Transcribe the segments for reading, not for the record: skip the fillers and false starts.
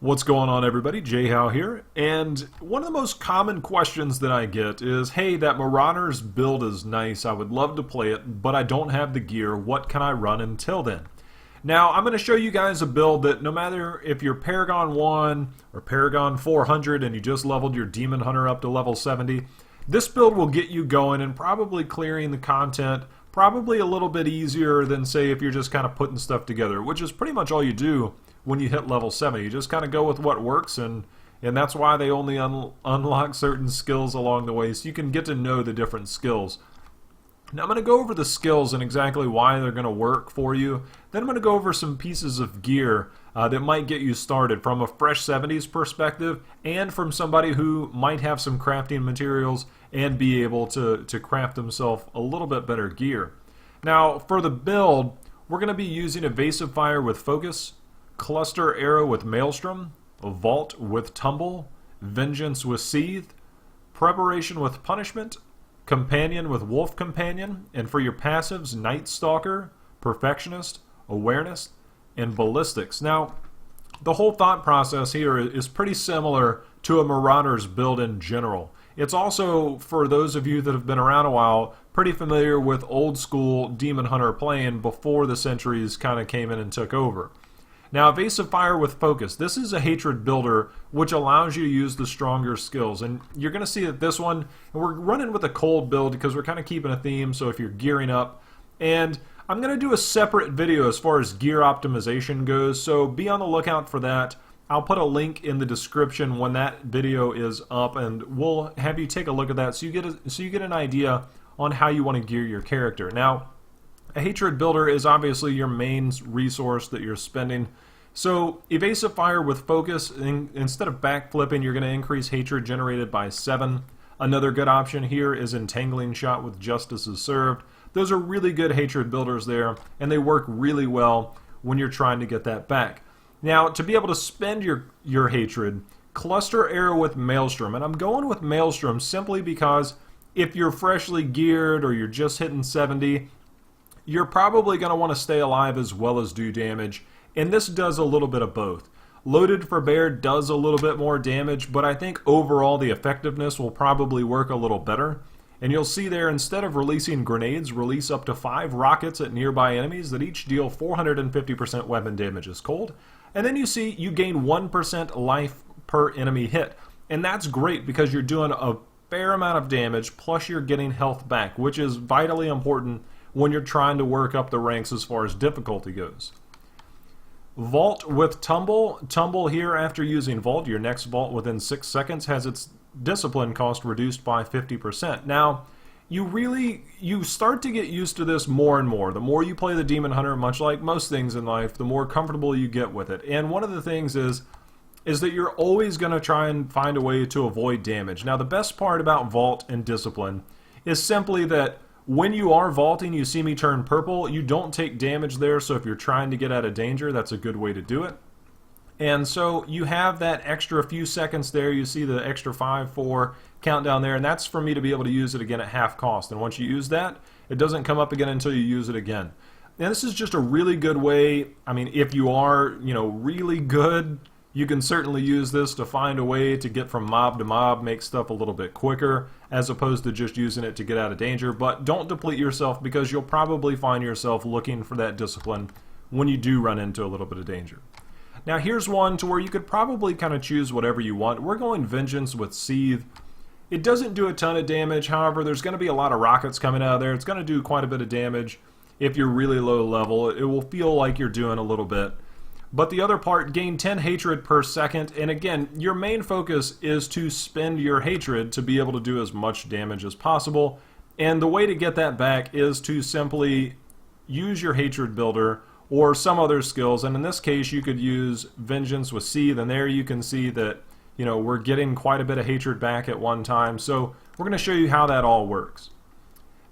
What's going on, everybody? Jhow here, and one of the most common questions that I get is, hey, that Marauder's build is nice, I would love to play it, but I don't have the gear, what can I run until then? Now, I'm going to show you guys a build that no matter if you're Paragon 1 or Paragon 400 and you just leveled your Demon Hunter up to level 70, this build will get you going and probably clearing the content probably a little bit easier than, say, if you're just kind of putting stuff together, which is pretty much all you do when you hit level 70. You just kind of go with what works, and that's why they only unlock certain skills along the way, so you can get to know the different skills. Now I'm going to go over the skills and exactly why they're going to work for you. Then I'm going to go over some pieces of gear that might get you started from a fresh 70s perspective, and from somebody who might have some crafting materials and be able to craft himself a little bit better gear. Now for the build, we're going to be using Evasive Fire with Focus, Cluster Arrow with Maelstrom, Vault with Tumble, Vengeance with Seethe, Preparation with Punishment, Companion with Wolf Companion, and for your passives, Night Stalker, Perfectionist, Awareness, and Ballistics. Now, the whole thought process here is pretty similar to a Marauder's build in general. It's also, for those of you that have been around a while, pretty familiar with old school Demon Hunter playing before the Sentries kind of came in and took over. Now, Evasive Fire with Focus. This is a hatred builder which allows you to use the stronger skills. And you're going to see that this one, and we're running with a cold build because we're kind of keeping a theme, so if you're gearing up. And I'm going to do a separate video as far as gear optimization goes, so be on the lookout for that. I'll put a link in the description when that video is up, and we'll have you take a look at that so you get an idea on how you want to gear your character. Now, a hatred builder is obviously your main resource that you're spending. So Evasive Fire with Focus, instead of backflipping, you're going to increase hatred generated by 7. Another good option here is Entangling Shot with Justice is Served. Those are really good hatred builders there, and they work really well when you're trying to get that back. Now, to be able to spend your hatred, Cluster Arrow with Maelstrom. And I'm going with Maelstrom simply because if you're freshly geared or you're just hitting 70, you're probably going to want to stay alive as well as do damage, and this does a little bit of both. Loaded for Bear does a little bit more damage, but I think overall the effectiveness will probably work a little better. And you'll see there, instead of releasing grenades, release up to 5 rockets at nearby enemies that each deal 450% weapon damage as cold. And then you see you gain 1% life per enemy hit. And that's great because you're doing a fair amount of damage, plus you're getting health back, which is vitally important when you're trying to work up the ranks as far as difficulty goes. Vault with Tumble. Tumble here, after using Vault, your next vault within 6 seconds has its discipline cost reduced by 50%. Now, you start to get used to this more and more. The more you play the Demon Hunter, much like most things in life, the more comfortable you get with it. And one of the things is that you're always going to try and find a way to avoid damage. Now, the best part about Vault and Discipline is simply that when you are vaulting, you see me turn purple, you don't take damage there, so if you're trying to get out of danger, that's a good way to do it. And so you have that extra few seconds there, you see the extra 5, 4 countdown there, and that's for me to be able to use it again at half cost. And once you use that, it doesn't come up again until you use it again. And this is just a really good way. I mean, if you are, really good, you can certainly use this to find a way to get from mob to mob, make stuff a little bit quicker, as opposed to just using it to get out of danger. But don't deplete yourself, because you'll probably find yourself looking for that discipline when you do run into a little bit of danger. Now here's one to where you could probably kind of choose whatever you want. We're going Vengeance with Seethe. It doesn't do a ton of damage, however, there's going to be a lot of rockets coming out of there. It's going to do quite a bit of damage. If you're really low level, it will feel like you're doing a little bit. But the other part, gain 10 hatred per second, and again, your main focus is to spend your hatred to be able to do as much damage as possible, and the way to get that back is to simply use your hatred builder or some other skills, and in this case you could use Vengeance with Seethe, and there you can see that we're getting quite a bit of hatred back at one time, so we're going to show you how that all works.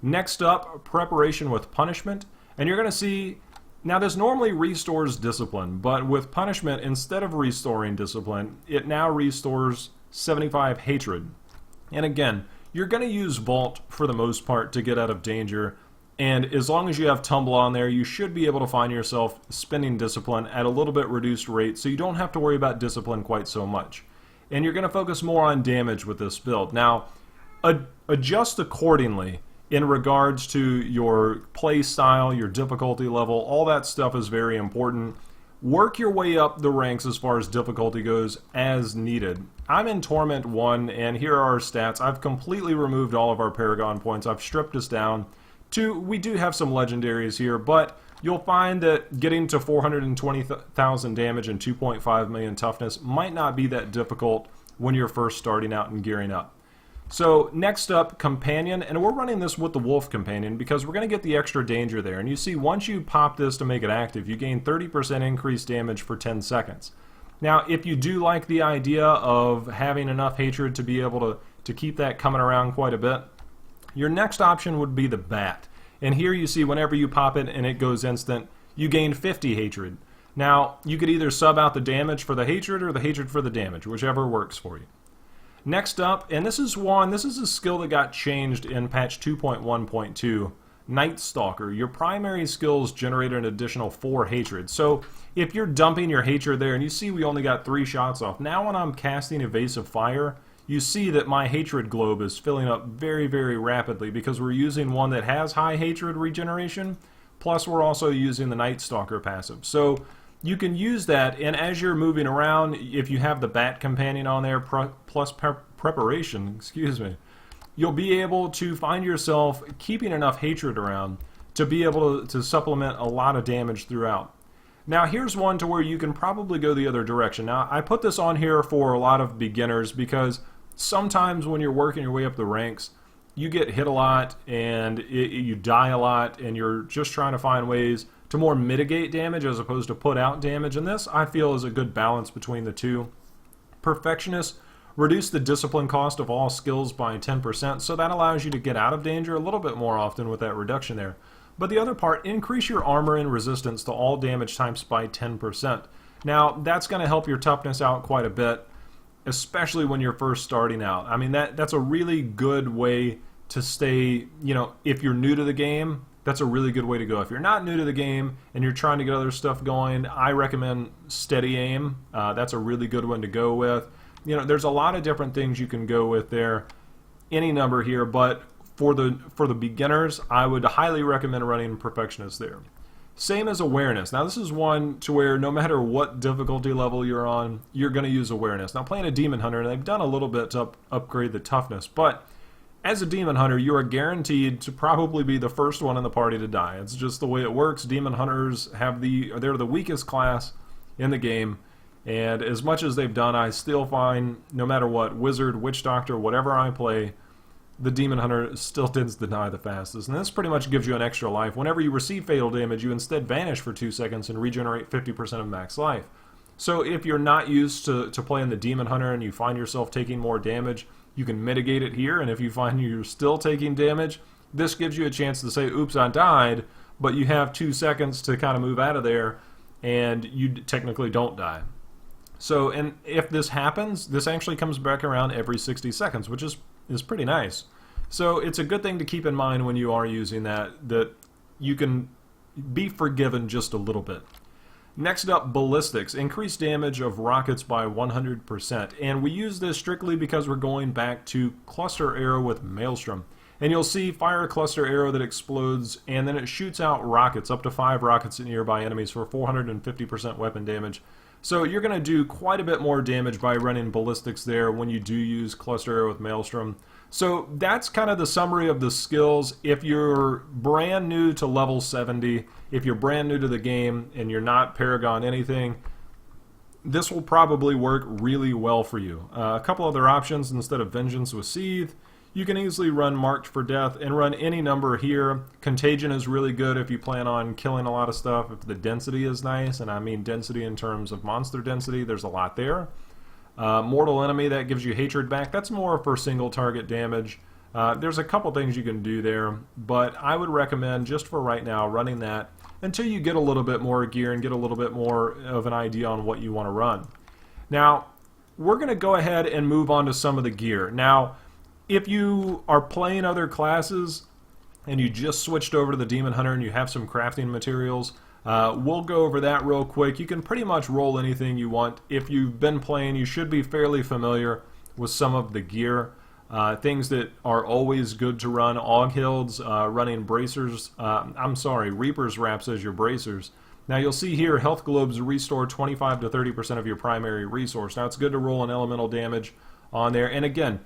Next up, Preparation with Punishment, and you're going to see now this normally restores discipline, but with punishment, instead of restoring discipline, it now restores 75 hatred. And again, you're going to use Vault for the most part to get out of danger. And as long as you have Tumble on there, you should be able to find yourself spending Discipline at a little bit reduced rate, so you don't have to worry about Discipline quite so much. And you're going to focus more on damage with this build. Now, adjust accordingly in regards to your play style, your difficulty level. All that stuff is very important. Work your way up the ranks as far as difficulty goes as needed. I'm in Torment 1, and here are our stats. I've completely removed all of our Paragon Points. I've stripped us down to, we do have some legendaries here, but you'll find that getting to 420,000 damage and 2.5 million toughness might not be that difficult when you're first starting out and gearing up. So next up, Companion, and we're running this with the Wolf Companion because we're going to get the extra danger there. And you see, once you pop this to make it active, you gain 30% increased damage for 10 seconds. Now, if you do like the idea of having enough hatred to be able to keep that coming around quite a bit, your next option would be the Bat. And here you see whenever you pop it and it goes instant, you gain 50 hatred. Now, you could either sub out the damage for the hatred or the hatred for the damage, whichever works for you. Next up, and this is a skill that got changed in patch 2.1.2, Night Stalker. Your primary skills generate an additional 4 hatred. So if you're dumping your hatred there, and you see we only got 3 shots off, now when I'm casting Evasive Fire, you see that my hatred globe is filling up very, very rapidly because we're using one that has high hatred regeneration, plus we're also using the Night Stalker passive. So you can use that, and as you're moving around, if you have the Bat Companion on there, plus preparation, excuse me, you'll be able to find yourself keeping enough hatred around to be able to supplement a lot of damage throughout. Now here's one to where you can probably go the other direction. Now I put this on here for a lot of beginners because sometimes when you're working your way up the ranks, you get hit a lot and you die a lot, and you're just trying to find ways to more mitigate damage as opposed to put out damage. And this, I feel, is a good balance between the two. Perfectionist, reduce the discipline cost of all skills by 10%, so that allows you to get out of danger a little bit more often with that reduction there. But the other part, increase your armor and resistance to all damage types by 10%. Now, that's going to help your toughness out quite a bit, especially when you're first starting out. I mean, that's a really good way to stay, if you're new to the game, that's a really good way to go. If you're not new to the game and you're trying to get other stuff going, I recommend Steady Aim. That's a really good one to go with. There's a lot of different things you can go with there. Any number here, but for the beginners, I would highly recommend running Perfectionist there. Same as Awareness. Now this is one to where no matter what difficulty level you're on, you're going to use Awareness. Now playing a Demon Hunter, they've done a little bit to upgrade the toughness, but as a Demon Hunter, you are guaranteed to probably be the first one in the party to die. It's just the way it works. Demon Hunters they're the weakest class in the game, and as much as they've done, I still find, no matter what, Wizard, Witch Doctor, whatever I play, the Demon Hunter still tends to die the fastest. And this pretty much gives you an extra life. Whenever you receive fatal damage, you instead vanish for 2 seconds and regenerate 50% of max life. So if you're not used to playing the Demon Hunter and you find yourself taking more damage, you can mitigate it here, and if you find you're still taking damage, this gives you a chance to say, oops, I died, but you have 2 seconds to kind of move out of there, and you technically don't die. So, and if this happens, this actually comes back around every 60 seconds, which is pretty nice. So it's a good thing to keep in mind when you are using that you can be forgiven just a little bit. Next up, Ballistics. Increase damage of rockets by 100%. And we use this strictly because we're going back to Cluster Arrow with Maelstrom. And you'll see fire a Cluster Arrow that explodes, and then it shoots out rockets, up to 5 rockets at nearby enemies for 450% weapon damage. So you're going to do quite a bit more damage by running Ballistics there when you do use Cluster Arrow with Maelstrom. So that's kind of the summary of the skills. If you're brand new to level 70, if you're brand new to the game and you're not Paragon anything, this will probably work really well for you. A couple other options: instead of Vengeance with Seethe, you can easily run Marked for Death and run any number here. Contagion is really good if you plan on killing a lot of stuff, if the density is nice, and I mean density in terms of monster density, there's a lot there. Mortal Enemy, that gives you hatred back. That's more for single target damage. There's a couple things you can do there, but I would recommend, just for right now, running that until you get a little bit more gear and get a little bit more of an idea on what you want to run. Now, we're going to go ahead and move on to some of the gear. Now, if you are playing other classes, and you just switched over to the Demon Hunter and you have some crafting materials, we'll go over that real quick. You can pretty much roll anything you want. If you've been playing, you should be fairly familiar with some of the gear. Things that are always good to run: Aughilds, running bracers, Reaper's Wraps as your bracers. Now you'll see here health globes restore 25 to 30% of your primary resource. Now it's good to roll an elemental damage on there. And again,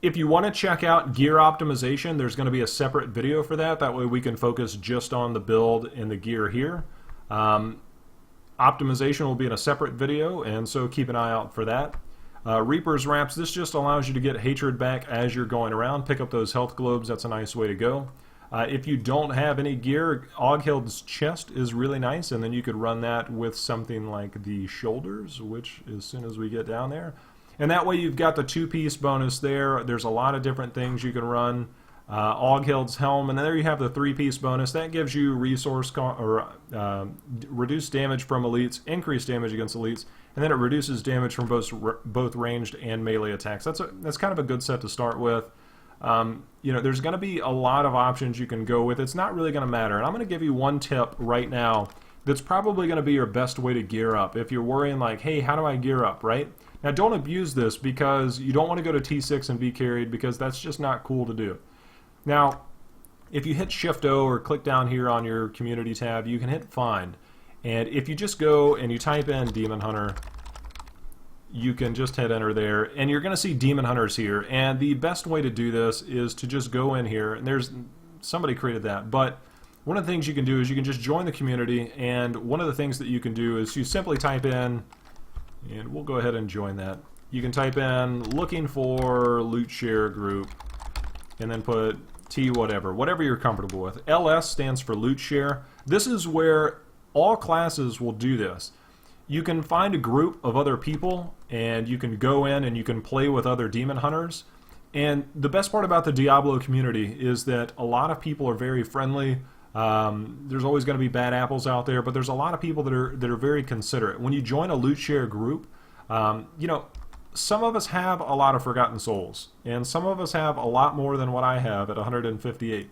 if you want to check out gear optimization, there's going to be a separate video for that. That way we can focus just on the build and the gear here. Optimization will be in a separate video, and so keep an eye out for that. Reaper's Wraps, this just allows you to get hatred back as you're going around. Pick up those health globes, that's a nice way to go. If you don't have any gear, Aughild's chest is really nice, and then you could run that with something like the shoulders, which as soon as we get down there. And that way you've got the 2-piece bonus there. There's a lot of different things you can run. Aughild's helm, and there you have the 3-piece bonus. That gives you reduced damage from elites, increased damage against elites, and then it reduces damage from both ranged and melee attacks. That's kind of a good set to start with. You know, there's going to be a lot of options you can go with. It's not really going to matter. And I'm going to give you one tip right now that's probably going to be your best way to gear up. If you're worrying like, hey, how do I gear up, right? Now, don't abuse this, because you don't want to go to T6 and be carried, because that's just not cool to do. Now, if you hit Shift-O or click down here on your community tab, you can hit Find. And if you just go and you type in Demon Hunter, you can just hit enter there, and you're going to see Demon Hunters here. And the best way to do this is to just go in here, and there's somebody created that, but one of the things you can do is you can just join the community, and one of the things that you can do is you simply type in, and we'll go ahead and join that. You can type in looking for loot share group, and then put T whatever you're comfortable with. LS stands for loot share. This is where all classes will do this. You can find a group of other people, and you can go in and you can play with other Demon Hunters. And the best part about the Diablo community is that a lot of people are very friendly. There's always going to be bad apples out there, but there's a lot of people that are very considerate. When you join a loot share group, you know, some of us have a lot of Forgotten Souls, and some of us have a lot more than what I have at 158.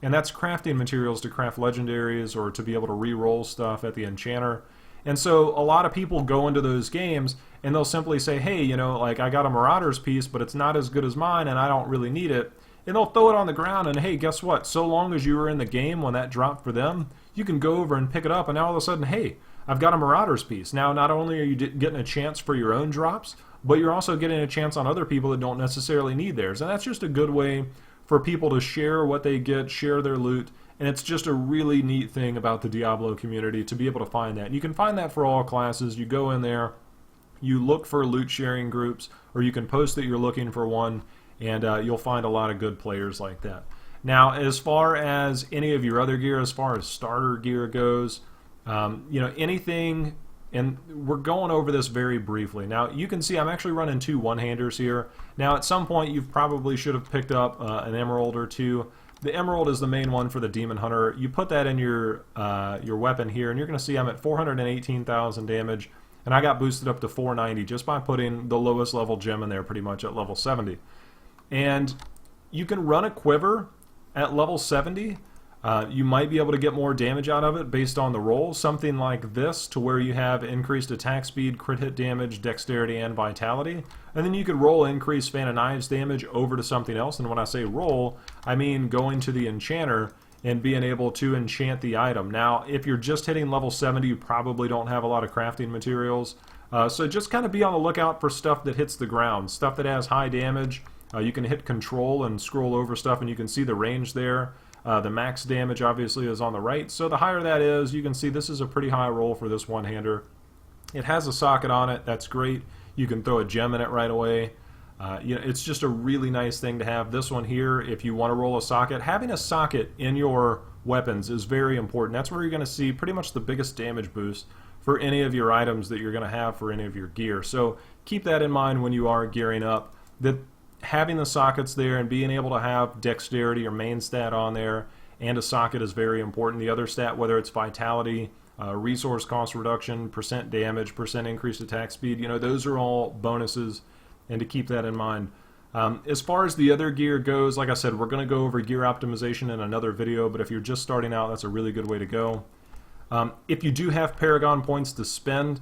And that's crafting materials to craft legendaries or to be able to re-roll stuff at the enchanter. And so a lot of people go into those games and they'll simply say, hey, you know, like, I got a Marauder's piece, but it's not as good as mine and I don't really need it. And they'll throw it on the ground, and hey, guess what? So long as you were in the game when that dropped for them, you can go over and pick it up, and now all of a sudden, hey, I've got a Marauder's piece. Now, not only are you getting a chance for your own drops, but you're also getting a chance on other people that don't necessarily need theirs. And that's just a good way for people to share what they get, share their loot, and it's just a really neat thing about the Diablo community to be able to find that. And you can find that for all classes. You go in there, you look for loot sharing groups, or you can post that you're looking for one, and you'll find a lot of good players like that. Now, as far as any of your other gear, as far as starter gear goes, you know, anything, and we're going over this very briefly. Now, you can see I'm actually running 2 one-handers here. Now, at some point, you probably should have picked up an emerald or 2. The emerald is the main one for the Demon Hunter. You put that in your weapon here, and you're going to see I'm at 418,000 damage, and I got boosted up to 490 just by putting the lowest level gem in there pretty much at level 70. And you can run a quiver at level 70. You might be able to get more damage out of it based on the roll. Something like this, to where you have increased attack speed, crit hit damage, dexterity, and vitality. And then you could roll increased Fan of Knives damage over to something else. And when I say roll, I mean going to the enchanter and being able to enchant the item. Now, if you're just hitting level 70, you probably don't have a lot of crafting materials. So just kind of be on the lookout for stuff that hits the ground, stuff that has high damage. You can hit control and scroll over stuff, and you can see the range there. The max damage obviously is on the right, so the higher that is, you can see this is a pretty high roll for this one-hander. It has a socket on it, that's great. You can throw a gem in it right away. You know, it's just a really nice thing to have. This one here, if you want to roll a socket, having a socket in your weapons is very important. That's where you're going to see pretty much the biggest damage boost for any of your items that you're going to have for any of your gear. So keep that in mind when you are gearing up, that having the sockets there and being able to have dexterity or main stat on there and a socket is very important. The other stat, whether it's vitality, resource cost reduction, percent damage, percent increased attack speed, you know, those are all bonuses, and to keep that in mind. As far as the other gear goes, like I said, we're going to go over gear optimization in another video, but if you're just starting out, that's a really good way to go. If you do have Paragon Points to spend,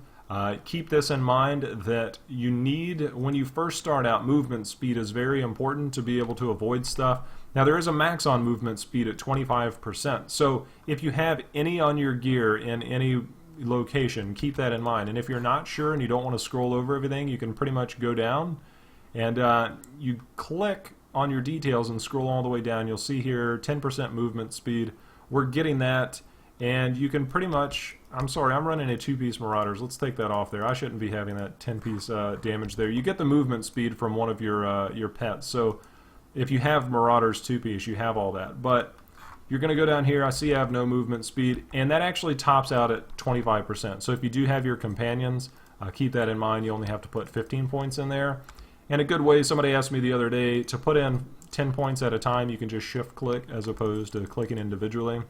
keep this in mind that you need, when you first start out, movement speed is very important to be able to avoid stuff. Now there is a max on movement speed at 25%, so if you have any on your gear in any location, keep that in mind. And if you're not sure and you don't want to scroll over everything, you can pretty much go down and you click on your details and scroll all the way down. You'll see here 10% movement speed. We're getting that, and you can pretty much, I'm sorry, I'm running a 2-piece Marauders. Let's take that off there. I shouldn't be having that 10-piece damage there. You get the movement speed from one of your pets. So if you have Marauders 2-piece, you have all that. But you're going to go down here. I see I have no movement speed, and that actually tops out at 25%. So if you do have your companions, keep that in mind. You only have to put 15 points in there. And a good way, somebody asked me the other day, to put in 10 points at a time, you can just shift click as opposed to clicking individually.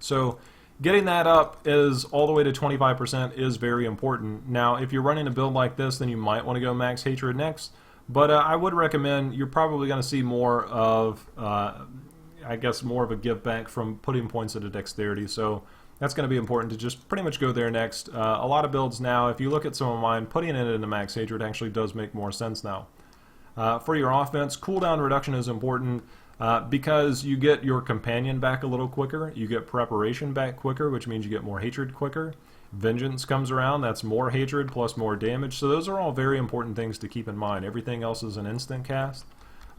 So getting that up is all the way to 25% is very important. Now, if you're running a build like this, then you might want to go max hatred next. But I would recommend, you're probably going to see more of, I guess, more of a give back from putting points into dexterity. So that's going to be important to just pretty much go there next. A lot of builds now, if you look at some of mine, putting it into max hatred actually does make more sense now. For your offense, cooldown reduction is important because you get your companion back a little quicker. You get preparation back quicker, which means you get more hatred quicker. Vengeance comes around, that's more hatred plus more damage. So those are all very important things to keep in mind. Everything else is an instant cast.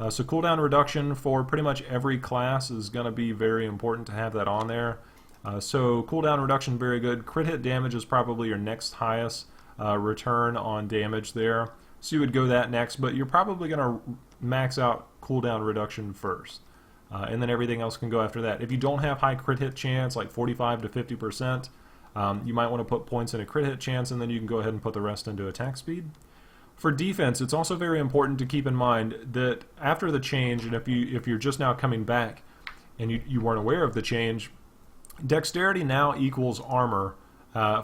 So cooldown reduction for pretty much every class is going to be very important to have that on there. So cooldown reduction, very good. Crit hit damage is probably your next highest return on damage there. So you would go that next, but you're probably going to max out cooldown reduction first. And then everything else can go after that. If you don't have high crit hit chance, like 45 to 50%, you might want to put points in a crit hit chance, and then you can go ahead and put the rest into attack speed. For defense, it's also very important to keep in mind that after the change, and if you're just now coming back and you weren't aware of the change, dexterity now equals armor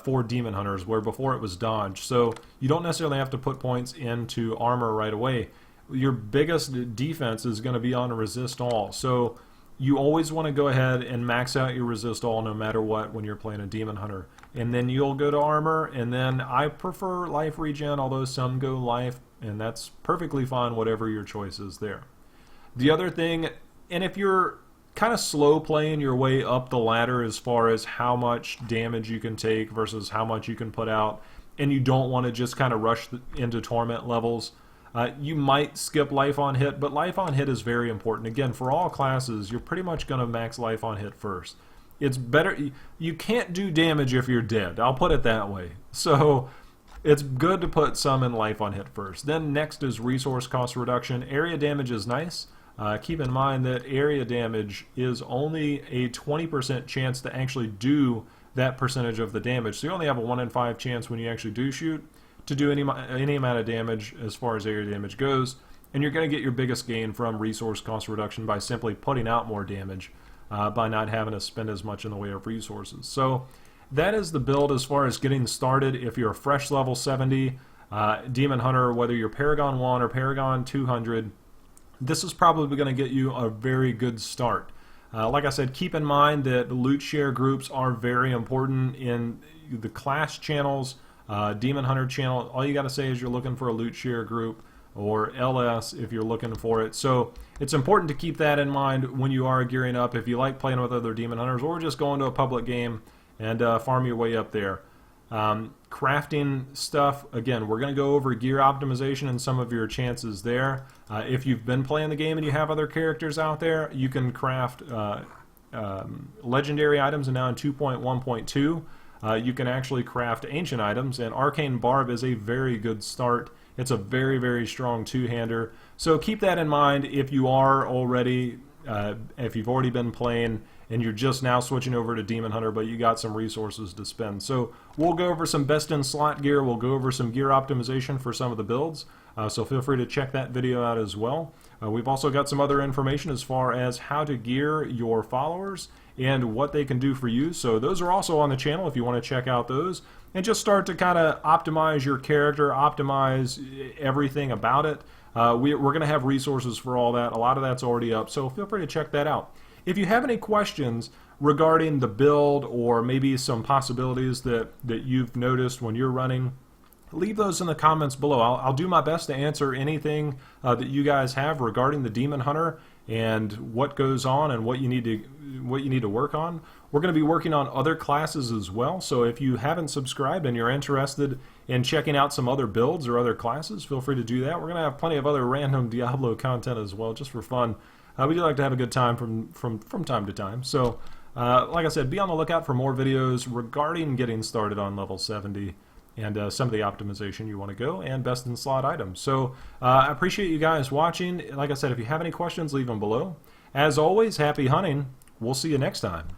for demon hunters, where before it was dodge. So you don't necessarily have to put points into armor right away. Your biggest defense is going to be on resist all. So you always want to go ahead and max out your resist all no matter what when you're playing a demon hunter. And then you'll go to armor, and then I prefer life regen, although some go life, and that's perfectly fine, whatever your choice is there. The other thing, and if you're kind of slow playing your way up the ladder as far as how much damage you can take versus how much you can put out, and you don't want to just kind of rush into torment levels, you might skip life on hit, but life on hit is very important. Again, for all classes, you're pretty much going to max life on hit first. It's better, you can't do damage if you're dead, I'll put it that way. So it's good to put some in life on hit first. Then next is resource cost reduction. Area damage is nice. Keep in mind that area damage is only a 20% chance to actually do that percentage of the damage. So you only have a 1 in 5 chance when you actually do shoot to do any amount of damage as far as area damage goes. And you're going to get your biggest gain from resource cost reduction by simply putting out more damage by not having to spend as much in the way of resources. So that is the build as far as getting started. If you're a fresh level 70 Demon Hunter, whether you're Paragon 1 or Paragon 200, this is probably going to get you a very good start. Like I said, keep in mind that loot share groups are very important in the class channels. Demon Hunter channel, all you got to say is you're looking for a loot share group, or LS if you're looking for it. So it's important to keep that in mind when you are gearing up, if you like playing with other Demon Hunters, or just going to a public game and farm your way up there. Crafting stuff, again, we're going to go over gear optimization and some of your chances there. If you've been playing the game and you have other characters out there, you can craft legendary items, and now in 2.1.2 you can actually craft ancient items, and Arcane Barb is a very good start. It's a very, very strong two-hander. So keep that in mind if you are already, if you've already been playing and you're just now switching over to Demon Hunter, but you got some resources to spend. So we'll go over some best-in-slot gear. We'll go over some gear optimization for some of the builds. So feel free to check that video out as well. We've also got some other information as far as how to gear your followers and what they can do for you. So those are also on the channel if you want to check out those. and just start to kind of optimize your character, optimize everything about it. We're going to have resources for all that. A lot of that's already up, so feel free to check that out. If you have any questions regarding the build or maybe some possibilities that you've noticed when you're running, leave those in the comments below. I'll do my best to answer anything that you guys have regarding the Demon Hunter and what goes on and what you need to work on. We're going to be working on other classes as well, so if you haven't subscribed and you're interested in checking out some other builds or other classes, feel free to do that. We're going to have plenty of other random Diablo content as well, just for fun. We do like to have a good time from time to time. So, like I said, be on the lookout for more videos regarding getting started on level 70 and some of the optimization you want to go, and best in slot items. So I appreciate you guys watching. Like I said, if you have any questions, leave them below. As always, happy hunting. We'll see you next time.